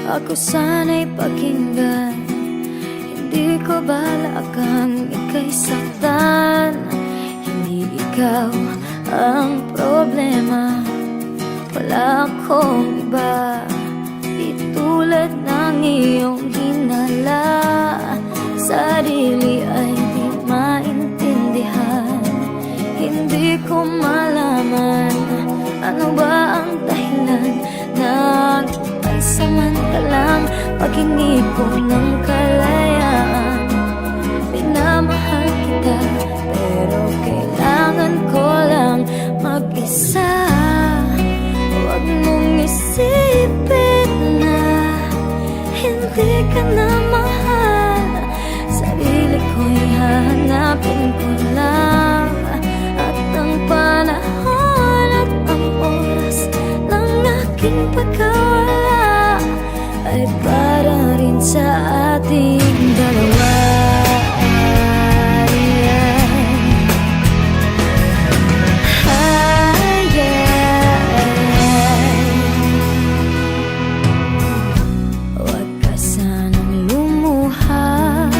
Ako sana'y pakinggan, hindi ko balak kang ika'y saktan. Hindi ikaw ang problema, wala akong iba. Di tulad ng iyong hinala, sarili ay di maintindihan. Hindi ko malaman ano ba ang dahilan ng pagsamantalang paghingi ko ng kalayaan. Pinamahal kita pero kailangan ko lang mag-isa. Huwag mong isipin na hindi ka na mahal. Sarili ko'y hahanapin ko lang, at ang panahon at ang oras ng aking pagkawala ay para rin sa ating dalawa. Huwag ka sanang lumuha,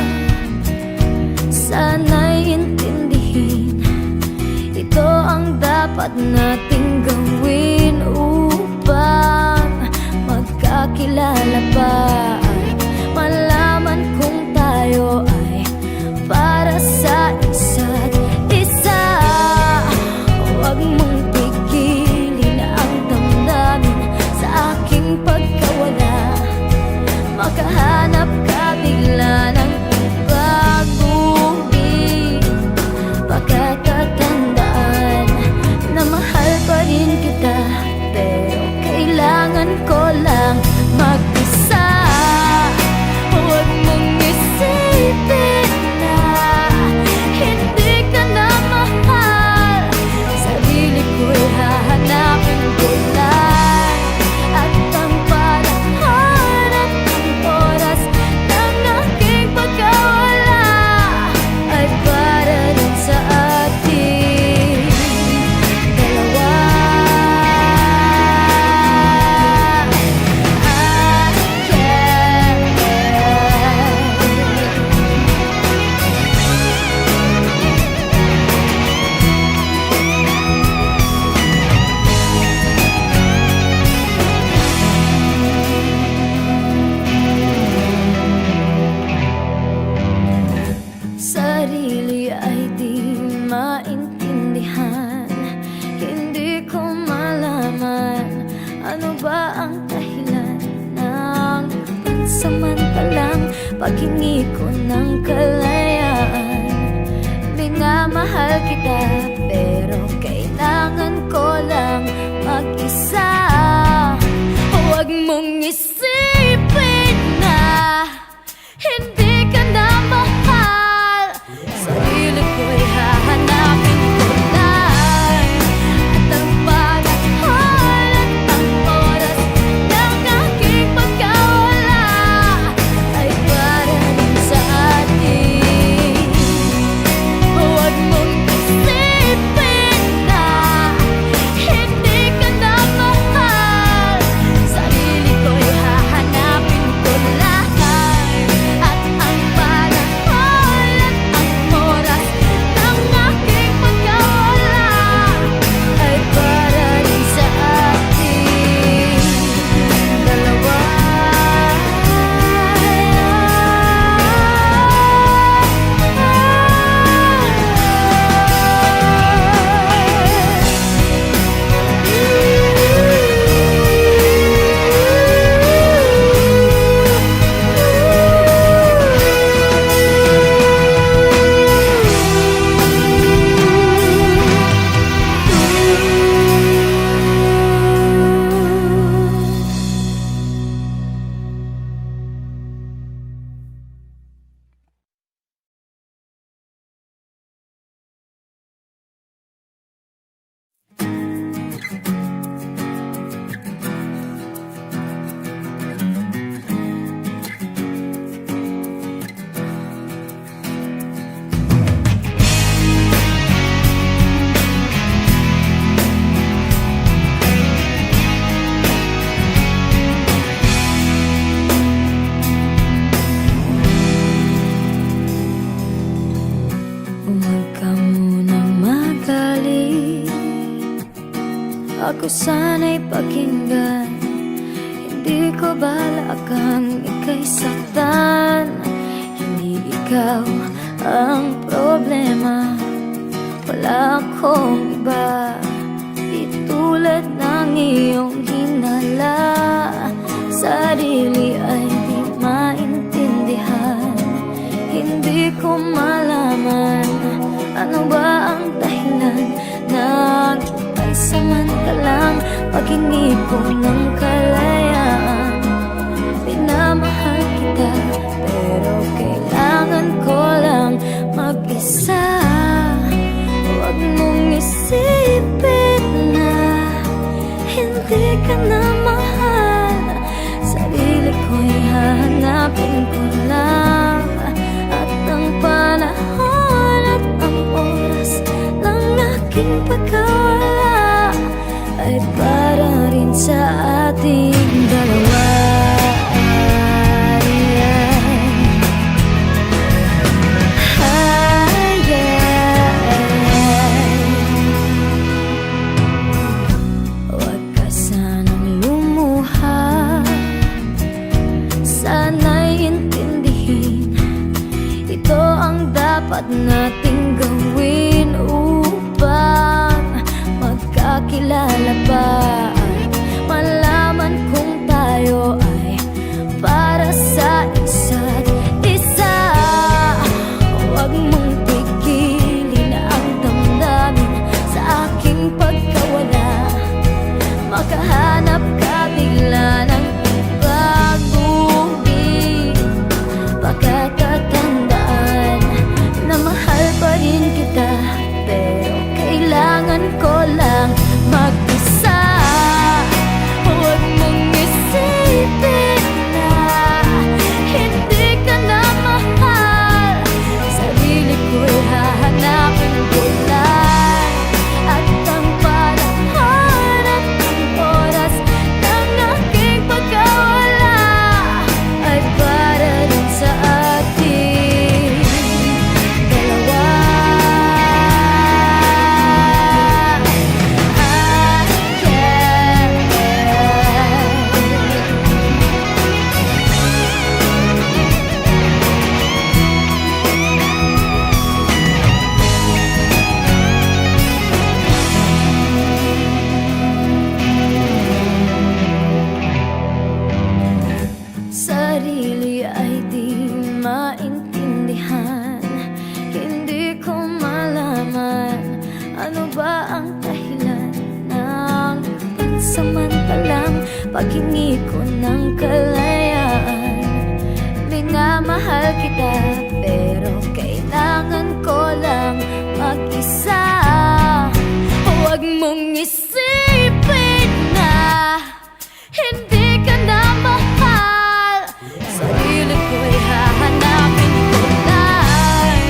sana'y intindihin, ito ang dapat nating gawin upang magkakilala pa at malaman kung tayo ay para sa isa't isa. Huwag mong pigilin ang damdamin sa aking pagkawala. Makahanap ka bigla ng baguhin, pagkakatandaan na mahal pa rin kita, pero kailangan ko lang mag-isa. Huwag mong isipin na hindi ka na mahal. Sarili ko'y hahanapin ko lang, at ang panahon at ang oras ng aking pagkawala ay para rin sa ating dalawa. Sarili ay di maintindihan, hindi ko malaman ano ba ang dahilan ng pansamantalang paghingi ko ng kalayaan. Minamahal kita pero kailangan ko lang mag-isa. Huwag mong isipin na hindi ka na mahal. Sarili ko'y hahanapin ko lang, at ang panahon at ang oras ng aking pagkawala ay para rin sa atin. Huwag mong isipin na hindi ka na mahal. Sarili ko'y hahanapin ko sana'y pakinggan. Hindi ko balakang ika'y saktan. Hindi ikaw ang problema, wala akong iba. Di tulad ng iyong hinala, sarili ay di maintindihan. Hindi ko malaman ano ba ang dahilan ng paisamantalang paghingi ko ng kalayaan. Minamahal kita pero kailangan ko lang mag-isa. Huwag mong isipin na hindi ka na mahal. Sarili ko'y hahanapin ko lang. At ang panahon at ang oras ng aking pagkawala ay para rin sa ating dalawa. Huwag ka sanang lumuha, sana'y intindihin. Ito ang dapat nating gawin upang magkakilala pa at malaman kung tayo ay para sa isa't isa. Huwag mong pigilin ang damdamin sa aking pagkawala. Makahanap ka bigla ng iba, ngunit pagkakatandaan na mahal pa rin kita, pero kailangan ko lang mag-isa. Huwag mong isipin na hindi ka na mahal. Sarili ko'y hahanapin ko lang. At ang panahon at ang oras ng aking pagkawala ay para rin sa ating dalawa. Sarili ay di maintindihan. Hindi ko malaman ano ba ang dahilan ng pansamantalang paghingi ko ng kalayaan. Minamahal kita pero kailangan ko lang mag-isa. Huwag mong isipin na hindi ka na mahal. Sarili ko'y hahanapin ko lang.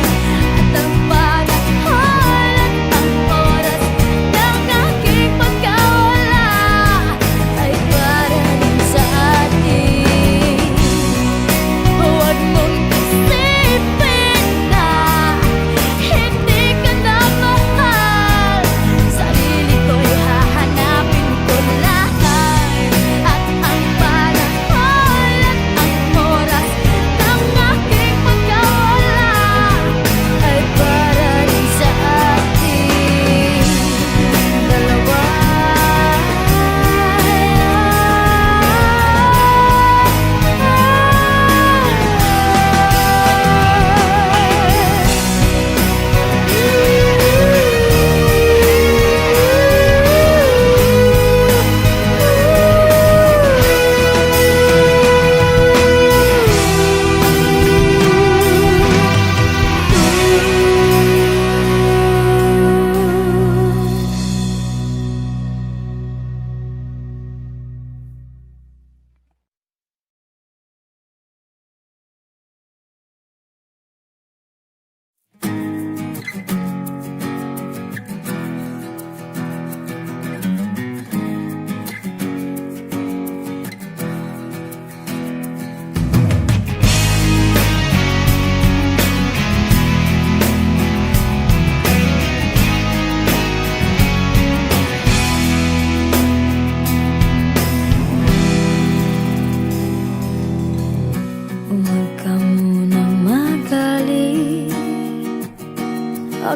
At ang panahon at ang oras ng aking pagkawala ay para rin sa atin. Huwag mong isipin na hindi ka na mahal. Sarili ko'y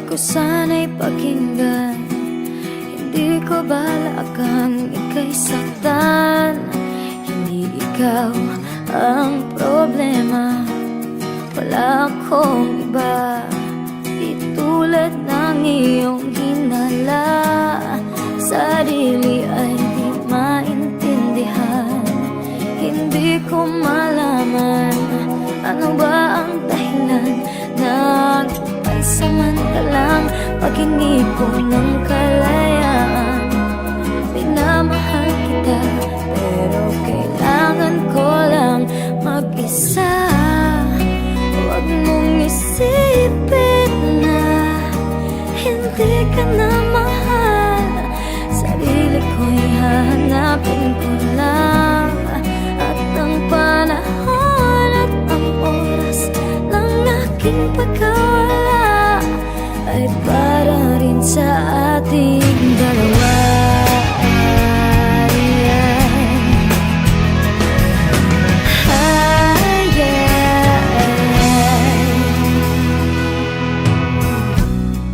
ako sana'y pakinggan. Hindi ko balak kang ika'y saktan. Hindi ikaw ang problema, wala akong iba. Di tulad ng iyong hinala, sarili ay di maintindihan. Hindi ko malaman ano ba ang dahilan ng paisamantalang paghingi ko ng kalayaan. Minamahal kita pero kailangan ko lang mag-isa. Huwag mong isipin na hindi ka na mahal. Sarili ko'y hahanapin ko lang, at ang panahon at ang oras ng aking pagkawala ay para rin sa ating dalawa.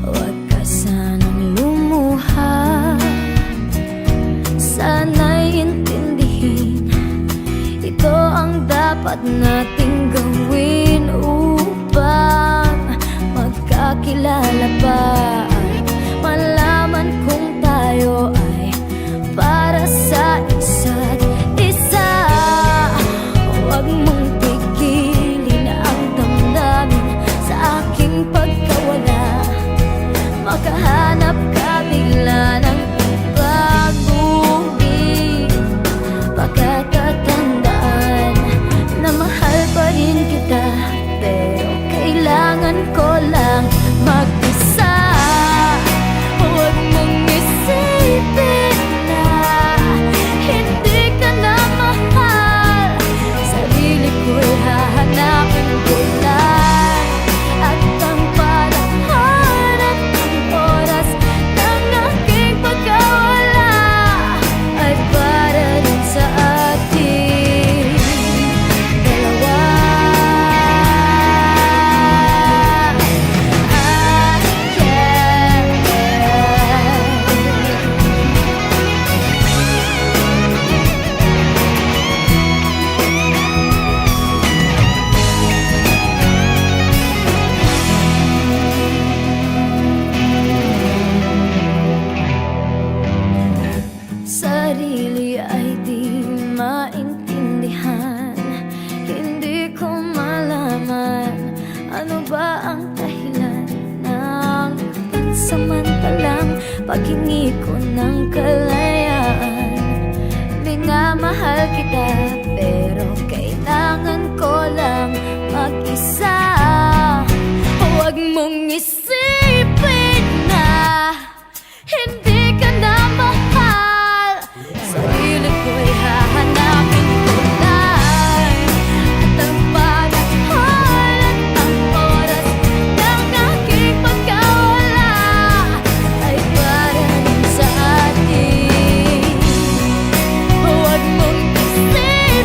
Huwag ka sanang lumuha, sana'y intindihin. Ito ang dapat nating gawin upang magkakilala pa at malaman kung tayo ay para sa isa't isa. Huwag mong pigilin ang damdamin sa aking pagkawala. Makahanap ka bigla ng pag-uwi. Pagkakatandaan na mahal pa rin kita, pero kailangan ko lang mag-isa. Huwag mong isipin na hindi ka na mahal. Sarili ko'y hahanapin ko lang, at ang panahon at ang oras ng aking pagkawala ay para rin sa ating dalawa. Sarili ay di maintindihan. Hindi ko malaman ano ba ang dahilan ng pansamantalang paghingi ko ng kalayaan. Minamahal kita pero kailangan ko lang mag-isa. Huwag mong isipin na hindi ka na mahal. Sarili ko'y hahanapin ko lang, at ang panahon at ang oras ng aking pagkawala ay para rin sa atin. Huwag mong isipin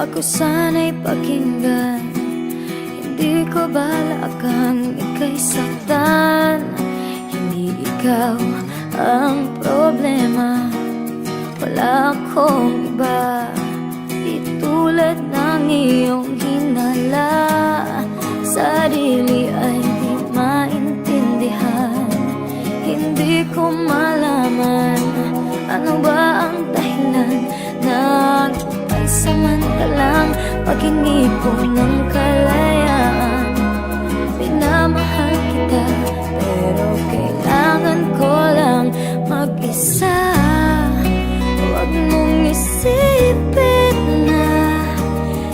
ako sana'y pakinggan. Hindi ko balak kang ika'y saktan. Hindi ikaw ang problema, wala akong iba. Di tulad ng iyong hinala, sarili ay di maintindihan. Hindi ko malaman ano ba ang dahilan ng pagsamantalang paghingi ko ng kalayaan. Minamahal kita pero kailangan ko lang mag-isa. Huwag mong isipin na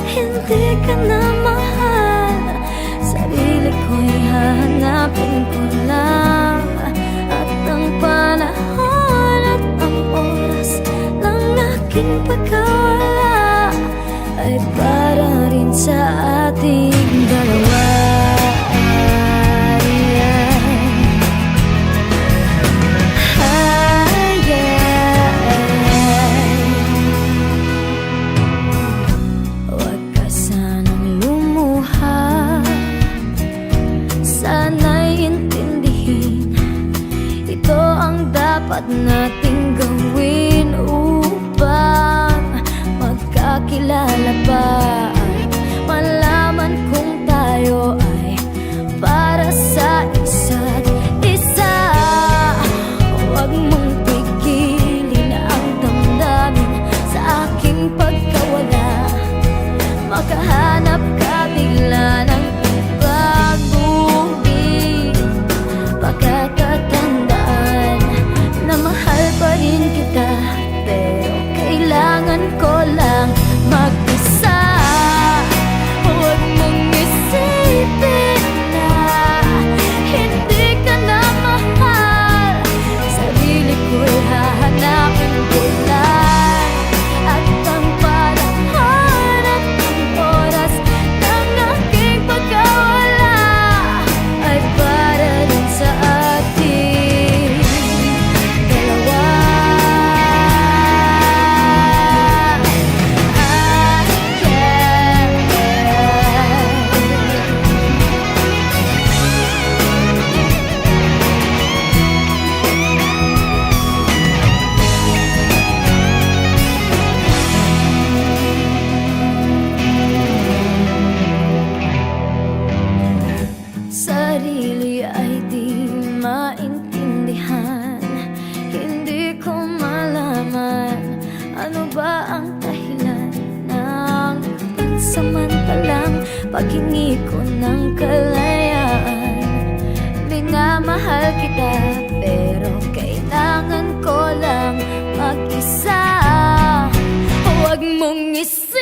hindi ka na mahal. Sarili ko'y hahanapin ko lang, at ang panahon at ang oras ng aking pagkawala ay para rin sa ating dalawa. Huwag ka sanang lumuha, sana'y intindihin. Ito ang dapat nating gawin upang magkakilala pa at malaman kung tayo ay para sa isa't isa. Huwag mong pigilin ang damdamin sa aking pagkawala. Makahanap ka bigla ng ibang bumig. Pagkakatandaan na mahal pa rin kita, pero kailangan ko lang mag-isa. Huwag mong isipin na hindi ka na mahal. Sarili ko'y hahanapin ko lang, at ang panahon at ang oras ng aking pagkawala ay para rin sa ating dalawa. Sarili ay di maintindihan. Hindi ko malaman ano ba ang dahilan ng pansamantalang paghingi ko ng kalayaan. Minamahal kita pero kailangan ko lang mag-isa. Huwag mong isipin